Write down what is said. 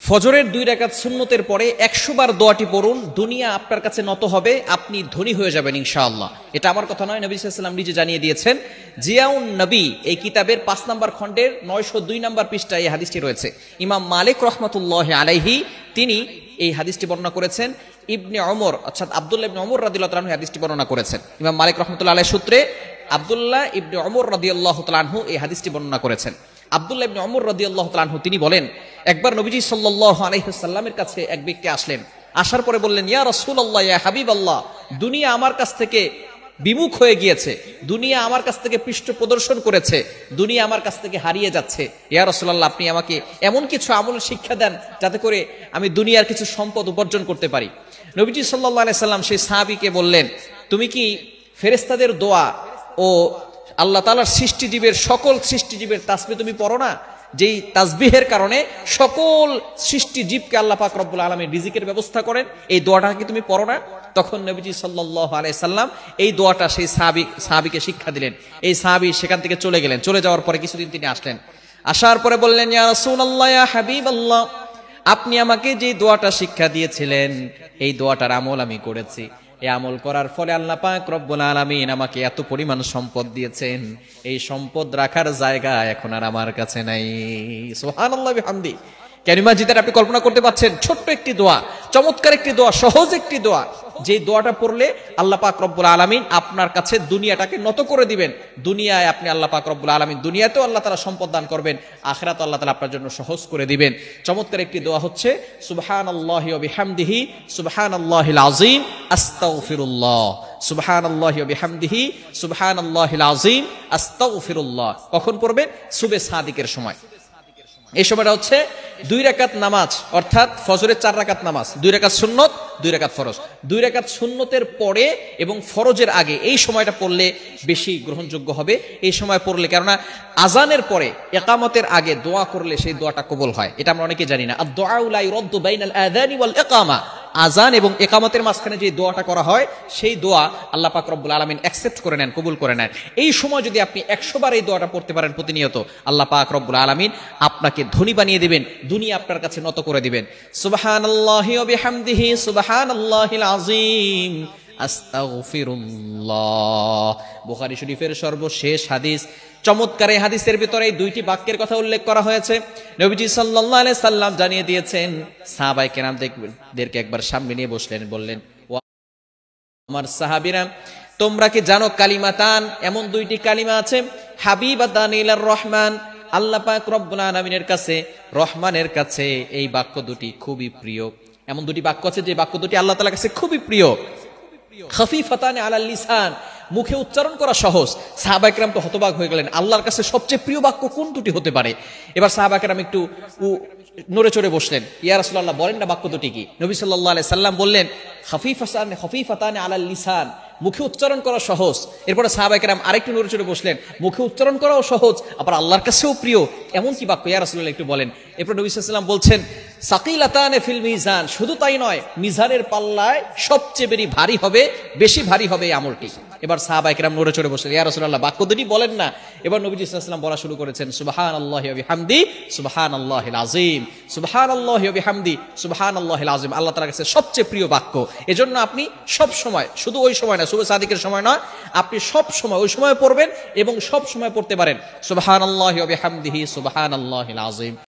ফজরের 2 রাকাত সুন্নতের পরে 100 বার দোয়াটি পড়ুন, দুনিয়া আপনার কাছে নত হবে, আপনি ধনী হয়ে যাবেন ইনশাআল্লাহ। এটা আমার কথা নয়, নবী সাল্লাল্লাহু আলাইহি ওয়াসাল্লাম নিজে জানিয়ে দিয়েছেন। জিয়াউন নবী এই কিতাবের 5 নম্বর খণ্ডের 902 নম্বর পৃষ্ঠায় এই হাদিসটি রয়েছে। ইমাম মালিক রাহমাতুল্লাহি আলাইহি তিনি এই হাদিসটি বর্ণনা করেছেন। ইবনে ওমর অর্থাৎ আব্দুল্লাহ ইবনে ওমর রাদিয়াল্লাহু তাআলা এই হাদিসটি বর্ণনা করেছেন। ইমাম মালিক রাহমাতুল্লাহি আলাইহি সূত্রে আব্দুল্লাহ ইবনে ওমর রাদিয়াল্লাহু তাআলা এই হাদিসটি বর্ণনা করেছেন। আব্দুল্লাহ ইবনে ওমর রাদিয়াল্লাহু তাআলা তিনি বলেন, একবার নবীজি সাল্লাল্লাহু আলাইহি ওয়াসাল্লামের কাছে এক ব্যক্তি আসলেন। আসার পরে বললেন, ইয়া রাসূলুল্লাহ, ইয়া হাবিবাল্লাহ, দুনিয়া আমার কাছ থেকে বিমুখ হয়ে গিয়েছে, দুনিয়া আমার কাছ থেকে পৃষ্ঠ প্রদর্শন করেছে, দুনিয়া আমার কাছ থেকে হারিয়ে যাচ্ছে। ইয়া রাসূলুল্লাহ, আপনি আমাকে এমন কিছু আমল শিক্ষা দেন যাতে করে আমি দুনিয়ার কিছু সম্পদ উপার্জন করতে পারি। নবীজি সাল্লাল্লাহু আলাইহি সাল্লাম সেই সাহাবীকে বললেন, তুমি কি ফেরেশতাদের দোয়া ও আল্লাহ তাআলার সৃষ্টিজীবের সকল সৃষ্টিজীবের তাসবিহ তুমি পড়ো না? যেই তাসবিহের কারণে সকল সৃষ্টিজীবকে আল্লাহ পাক রব্বুল আলামিন রিজিকের ব্যবস্থা করেন, এই দোয়াটা কি তুমি পড়ো না? তখন নবীজি সাল্লাল্লাহু আলাইহি সাল্লাম এই দোয়াটা সেই সাহাবীকে শিক্ষা দিলেন। এই সাহাবী সেখান থেকে চলে গেলেন। চলে যাওয়ার পরে কিছুদিন তিনি আসলেন। আসার পরে বললেন, ইয়া রাসূলুল্লাহ, ইয়া হাবিবাল্লাহ, আপনি আমাকে যে দোয়াটা শিক্ষা দিয়েছিলেন এই দোয়াটার আমল আমি করেছি। এই আমল করার ফলে আল্লাহ পাক রব্বুল আলামিন আমাকে এত পরিমাণ সম্পদ দিয়েছেন, এই সম্পদ রাখার জায়গা এখন আর আমার কাছে নাই। সুবহানাল্লাহ বিহামদি। কালিমা যেটা আপনি কল্পনা করতে পারছেন, ছোট্ট একটি দোয়া, চমৎকার একটি দোয়া, সহজ একটি দোয়া, যে দোয়াটা পড়লে আল্লাহ পাক রব্বুল আলামিন আপনার কাছে দুনিয়াটাকে নত করে দিবেন। দুনিয়ায় আপনি আল্লাহ পাক রব্বুল আলামিন দুনিয়াতেও আল্লাহ তাআলা সম্পদ দান করবেন, আখিরাতে আল্লাহ তাআলা আপনার জন্য সহজ করে দিবেন। চমৎকার একটি দোয়া হচ্ছে সুবহানাল্লাহি ওয়া বিহামদিহি সুবহানাল্লাহিল আযীম আস্তাগফিরুল্লাহ। সুবহানাল্লাহি ওয়া বিহামদিহি সুবহানাল্লাহিল আযীম আস্তাগফিরুল্লাহ। কখন পড়বেন? সুবহে সাদিকের সময়। এই সময়টা হচ্ছে 2 রাকাত নামাজ, অর্থাৎ ফজরের 4 রাকাত নামাজ, 2 রাকাত সুন্নত, 2 রাকাত ফরজ। 2 রাকাত সুন্নতের পরে এবং ফরজের আগে এই সময়টা পড়লে বেশি গ্রহণযোগ্য হবে। এই সময় পড়লে, কেননা আজানের পরে ইকামতের আগে দোয়া করলে সেই দোয়াটা কবুল হয়, এটা আমরা অনেকে জানি না। আদ-দুআউ লা ইউরাদ্দু বাইনাল আযানি ওয়াল ইকামা, আজান এবং ইকামতের মাঝখানে যে দোয়াটা করা হয় সেই দোয়া আল্লাহ পাক রব্বুল আলামিন অ্যাকসেপ্ট করে নেন, কবুল করে নেন। এই সময় যদি আপনি 100 বার এই দোয়াটা পড়তে পারেন প্রতিনিয়ত, আল্লাহ পাক রব্বুল আলামিন আপনাকে ধনী বানিয়ে দিবেন, দুনিয়া আপনার কাছে নত করে দিবেন। সুবহানাল্লাহি ওয়া বিহামদিহি সুবহানাল্লাহিল আযীম আস্তাগফিরুল্লাহ। বুখারী শরীফের সর্বশেষ হাদিস। চমৎকার এই হাদিসের ভিতরে এই 2টি বাক্যের কথা উল্লেখ করা হয়েছে। নবীজি সাল্লাল্লাহু আলাইহি সাল্লাম জানিয়ে দিয়েছেন, সাহাবায়ে কেরামদেরকে একবার সামনে নিয়ে বসলেন, বললেন, ও আমার সাহাবীরা, তোমরা কি জানো কালিমাতান, এমন 2টি কালিমা আছে, হাবিবাতান ইলার রহমান, আল্লাহ পাক রব্বুল আলামিনের কাছে, রহমানের কাছে এই বাক্য দুটি খুবই প্রিয়। এমন 2টি বাক্য আছে যে বাক্য দুটি আল্লাহ তাআলার কাছে খুবই প্রিয়। খাফিফাতান আলাল লিসান, মুখে উচ্চারণ করা সহজ। সাহাবায়ে কেরাম তো হতবাক হয়ে গেলেন, আল্লাহর কাছে সবচেয়ে প্রিয় বাক্য কোন দুটি হতে পারে? এবার সাহাবায়ে কেরাম একটু নড়ে চড়ে বসলেন। ইয়া রাসূলুল্লাহ, বলেন না বাক্য দুটি কি? নবী সাল্লাল্লাহু আলাইহি সাল্লাম বললেন, খাফিফাতান আলাল লিসান, মুখে উচ্চারণ করা সহজ। এরপরে সাহাবায়ে কেরাম আরেকটু নড়ে চড়ে বসলেন, মুখে উচ্চারণ করাও সহজ, আবার আল্লাহর কাছেও প্রিয়, এমন কি বাক্য ইয়া রাসূলুল্লাহ একটু বলেন। এরপর নবী সাল্লাল্লাহু আলাইহি ওয়াসাল্লাম বলছেন, সাকিলাতানে ফিল মিজান, শুধু তাই নয়, মিজানের পাল্লায় সবচেয়ে বেশি ভারী হবে এই আমলটি। এবার সাহাবায়ে কেরাম নড়ে চড়ে বসলেন, ইয়া রাসূলুল্লাহ বাক্য দুটি বলেন না। এবার নবী সাল্লাল্লাহু আলাইহি ওয়াসাল্লাম বলা শুরু করেছেন, সুবহানাল্লাহি ওয়া বিহামদি সুবহানাল্লাহিল আযীম, সুবহানাল্লাহি ওয়া বিহামদি সুবহানাল্লাহিল আযীম আল্লাহ তাআলার কাছে সবচেয়ে প্রিয় বাক্য। এজন্য আপনি সব সময়, শুধু ওই সময় না, সুবহে সাদিকের সময় নয়, আপনি সব সময় ওই সময় পড়বেন এবং সব সময় পড়তে পারেন সুবহানাল্লাহি ওয়া বিহামদিহি সুবহানাল্লাহিল আযীম।